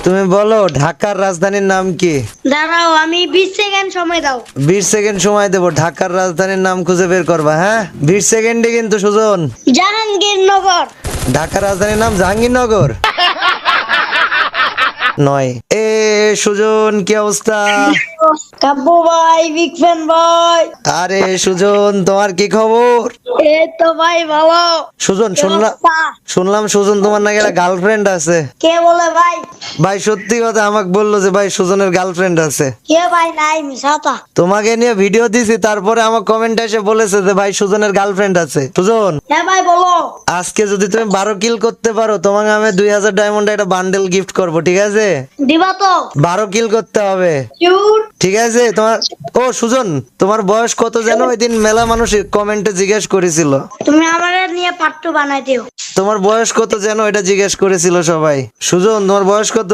তুমি বলো ঢাকার রাজধানীর নাম কি? দাঁড়াও, আমি 20 সেকেন্ড সময় দাও। 20 সেকেন্ড সময় দেবো, ঢাকার রাজধানীর নাম খুঁজে বের করবা। হ্যাঁ, 20 সেকেন্ডে কিন্তু সুজন। জাহাঙ্গীরনগর। ঢাকার রাজধানীর নাম জাহাঙ্গীরনগর নয়। সুজন, কি অবস্থা? কাব্বু ভাই, বিগ ফ্যান ভাই। আরে সুজন, তোমার কি খবর? এই তো ভাই ভালো। সুজন, কি অবস্থা? শুনলাম সুজন তোমার নাকি একটা গার্লফ্রেন্ড আছে। কে বলে ভাই? ভাই সত্যি কথা, আমাকে বললো যে ভাই সুজনের গার্লফ্রেন্ড আছে। কে ভাই? নাই, মিশাতা। তোমাকে নিয়ে ভিডিও দিছি, তারপরে আমার কমেন্ট এসে বলেছে যে ভাই সুজনের গার্লফ্রেন্ড আছে। সুজন, হ্যাঁ ভাই বলো। আজকে যদি তুমি 12 কিল করতে পারো, তোমাকে আমি 2000 ডায়মন্ড একটা বান্ডেল গিফট করব, ঠিক আছে? দিবা তো? 12 কিল করতে হবে, কিউট। ঠিক আছে? তোমার সুজন, তোমার বয়স কত যেন ওই দিন মেলা মানুষ কমেন্টে জিজ্ঞেস করেছিল। তুমি আমার নিয়ে পার্ট 2 বানাই দিও। তোমার বয়স কত যেন এটা জিজ্ঞেস করেছিল সবাই। সুজন, তোমার বয়স কত?